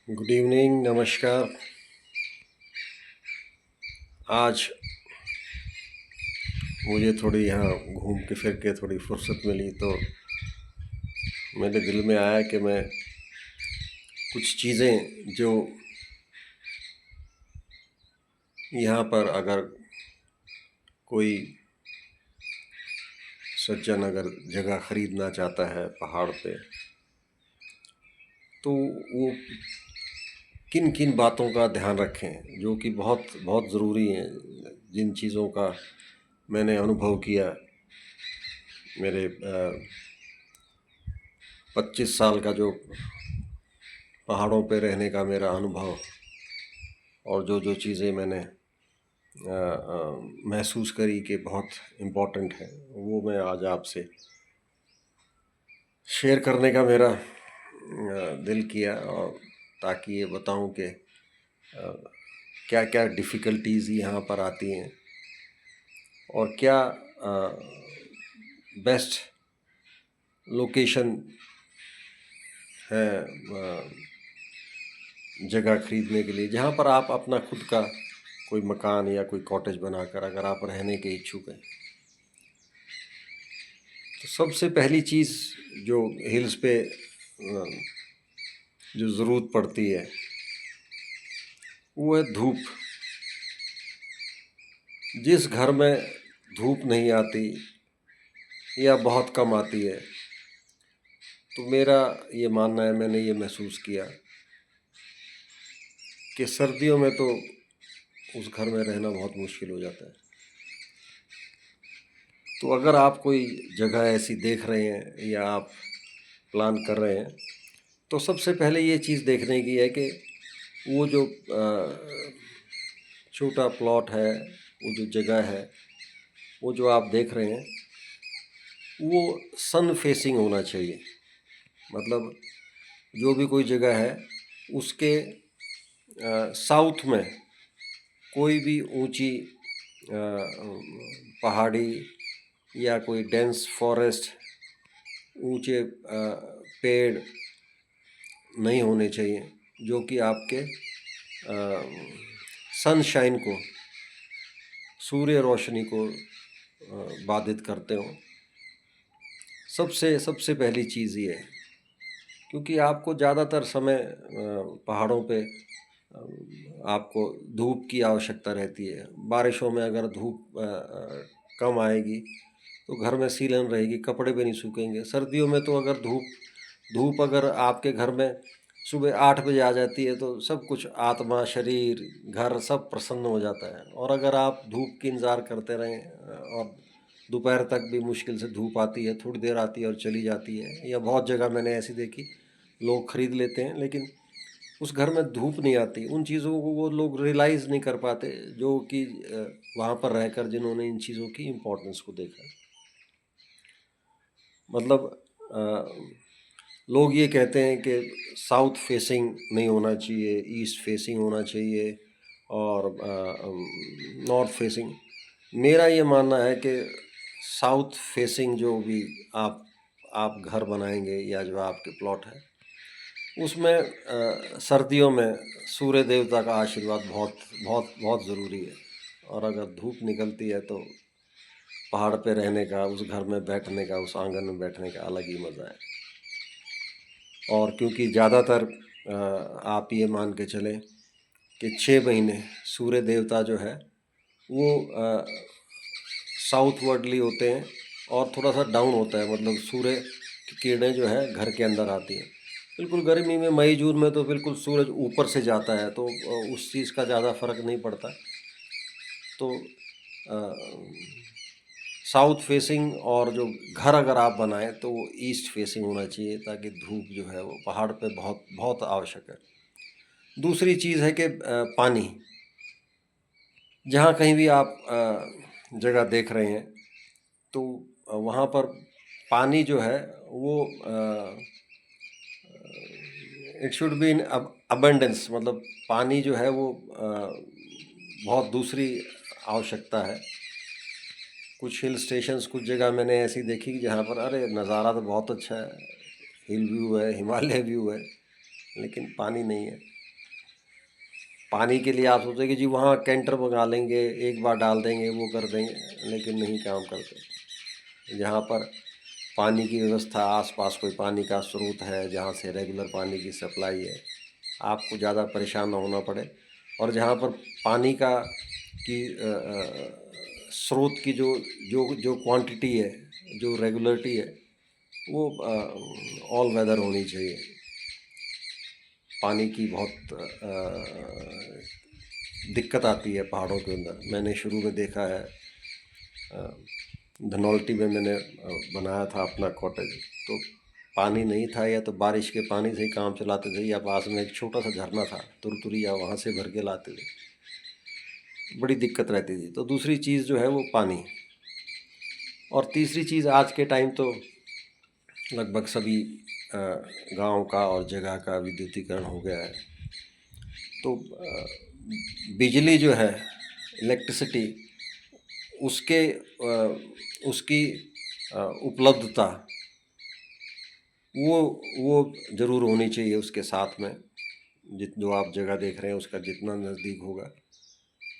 Good evening, नमस्कार। आज मुझे थोड़ी यहाँ घूम के फिर के थोड़ी फुर्सत मिली तो मेरे दिल में आया कि मैं कुछ चीज़ें जो यहाँ पर अगर कोई सज्जन अगर जगह ख़रीदना चाहता है पहाड़ पे, तो वो किन किन बातों का ध्यान रखें जो कि बहुत बहुत ज़रूरी हैं। जिन चीज़ों का मैंने अनुभव किया मेरे 25 साल का जो पहाड़ों पे रहने का मेरा अनुभव, और जो जो चीज़ें मैंने महसूस करी कि बहुत इम्पोर्टेंट है, वो मैं आज आपसे शेयर करने का मेरा दिल किया, और ताकि ये बताऊं कि क्या क्या डिफ़िकल्टीज़ यहाँ पर आती हैं और क्या बेस्ट लोकेशन है जगह ख़रीदने के लिए, जहाँ पर आप अपना खुद का कोई मकान या कोई कॉटेज बनाकर अगर आप रहने के इच्छुक हैं। तो सबसे पहली चीज़ जो हिल्स पे जो ज़रूरत पड़ती है वो है धूप। जिस घर में धूप नहीं आती या बहुत कम आती है, तो मेरा ये मानना है, मैंने ये महसूस किया कि सर्दियों में तो उस घर में रहना बहुत मुश्किल हो जाता है। तो अगर आप कोई जगह ऐसी देख रहे हैं या आप प्लान कर रहे हैं, तो सबसे पहले ये चीज़ देखने की है कि वो जो छोटा प्लॉट है, वो जो जगह है, वो जो आप देख रहे हैं, वो सन फेसिंग होना चाहिए। मतलब जो भी कोई जगह है उसके साउथ में कोई भी ऊंची पहाड़ी या कोई डेंस फॉरेस्ट, ऊंचे पेड़ नहीं होने चाहिए जो कि आपके सनशाइन को, सूर्य रोशनी को बाधित करते हों। सबसे सबसे पहली चीज़ ये है, क्योंकि आपको ज़्यादातर समय पहाड़ों पे आपको धूप की आवश्यकता रहती है। बारिशों में अगर धूप कम आएगी तो घर में सीलन रहेगी, कपड़े भी नहीं सूखेंगे। सर्दियों में तो अगर धूप अगर आपके घर में सुबह 8 बजे आ जाती है तो सब कुछ, आत्मा, शरीर, घर सब प्रसन्न हो जाता है। और अगर आप धूप की इंतज़ार करते रहें और दोपहर तक भी मुश्किल से धूप आती है, थोड़ी देर आती है और चली जाती है, या बहुत जगह मैंने ऐसी देखी, लोग ख़रीद लेते हैं लेकिन उस घर में धूप नहीं आती। उन चीज़ों को वो लोग रियलाइज़ नहीं कर पाते जो कि वहाँ पर रहकर जिन्होंने इन चीज़ों की इम्पोर्टेंस को देखा। मतलब लोग ये कहते हैं कि साउथ फेसिंग नहीं होना चाहिए, ईस्ट फेसिंग होना चाहिए और नॉर्थ फेसिंग। मेरा ये मानना है कि साउथ फेसिंग जो भी आप घर बनाएंगे या जो आपके प्लॉट है, उसमें सर्दियों में सूर्य देवता का आशीर्वाद बहुत बहुत बहुत ज़रूरी है। और अगर धूप निकलती है तो पहाड़ पे रहने का, उस घर में बैठने का, उस आंगन में बैठने का अलग ही मज़ा है। और क्योंकि ज़्यादातर आप ये मान के चलें कि 6 महीने सूर्य देवता जो है वो साउथवर्डली होते हैं और थोड़ा सा डाउन होता है। मतलब सूर्य की किरणें जो है घर के अंदर आती हैं। बिल्कुल गर्मी में मई जून में तो बिल्कुल सूरज ऊपर से जाता है, तो उस चीज़ का ज़्यादा फ़र्क नहीं पड़ता। तो साउथ फेसिंग, और जो घर अगर आप बनाएं तो वो ईस्ट फेसिंग होना चाहिए, ताकि धूप जो है वो पहाड़ पे बहुत बहुत आवश्यक है। दूसरी चीज़ है कि पानी। जहाँ कहीं भी आप जगह देख रहे हैं तो वहाँ पर पानी जो है वो it should be in abundance. मतलब पानी जो है वो बहुत दूसरी आवश्यकता है। कुछ हिल स्टेशंस, कुछ जगह मैंने ऐसी देखी कि जहाँ पर अरे नज़ारा तो बहुत अच्छा है, हिल व्यू है, हिमालय व्यू है, लेकिन पानी नहीं है। पानी के लिए आप सोचें कि जी वहाँ कैंटर मंगा लेंगे, एक बार डाल देंगे, वो कर देंगे, लेकिन नहीं काम करते। जहाँ पर पानी की व्यवस्था, आसपास कोई पानी का स्रोत है जहाँ से रेगुलर पानी की सप्लाई है, आपको ज़्यादा परेशान ना होना पड़े। और जहाँ पर पानी का की स्रोत की जो जो जो क्वांटिटी है, जो रेगुलरिटी है, वो ऑल वेदर होनी चाहिए। पानी की बहुत दिक्कत आती है पहाड़ों के अंदर। मैंने शुरू में देखा है, धनौल्टी में मैंने बनाया था अपना कॉटेज, तो पानी नहीं था, या तो बारिश के पानी से ही काम चलाते थे, या पास में एक छोटा सा झरना था तुरतुरी, या वहाँ से भर के लाते थे। बड़ी दिक्कत रहती थी। तो दूसरी चीज़ जो है वो पानी। और तीसरी चीज़, आज के टाइम तो लगभग सभी गांव का और जगह का विद्युतीकरण हो गया है, तो बिजली जो है, इलेक्ट्रिसिटी, उसके उसकी उपलब्धता वो ज़रूर होनी चाहिए उसके साथ में। जो आप जगह देख रहे हैं उसका जितना नज़दीक होगा,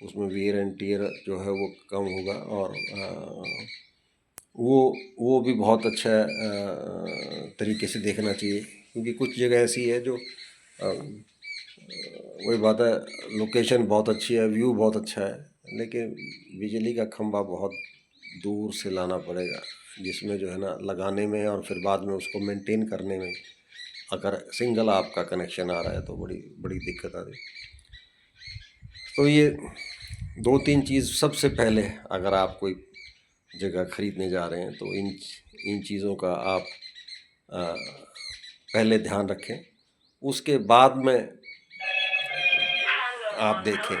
उसमें वियर एंड टियर जो है वो कम होगा। और वो भी बहुत अच्छा तरीके से देखना चाहिए, क्योंकि कुछ जगह ऐसी है जो वही बात है, लोकेशन बहुत अच्छी है, व्यू बहुत अच्छा है, लेकिन बिजली का खंभा बहुत दूर से लाना पड़ेगा, जिसमें जो है ना लगाने में और फिर बाद में उसको मेंटेन करने में, अगर सिंगल आपका कनेक्शन आ रहा है तो बड़ी बड़ी दिक्कत आ रही है। तो ये 2-3 चीज़ सबसे पहले, अगर आप कोई जगह खरीदने जा रहे हैं तो इन चीज़ों का आप पहले ध्यान रखें, उसके बाद में आप देखें।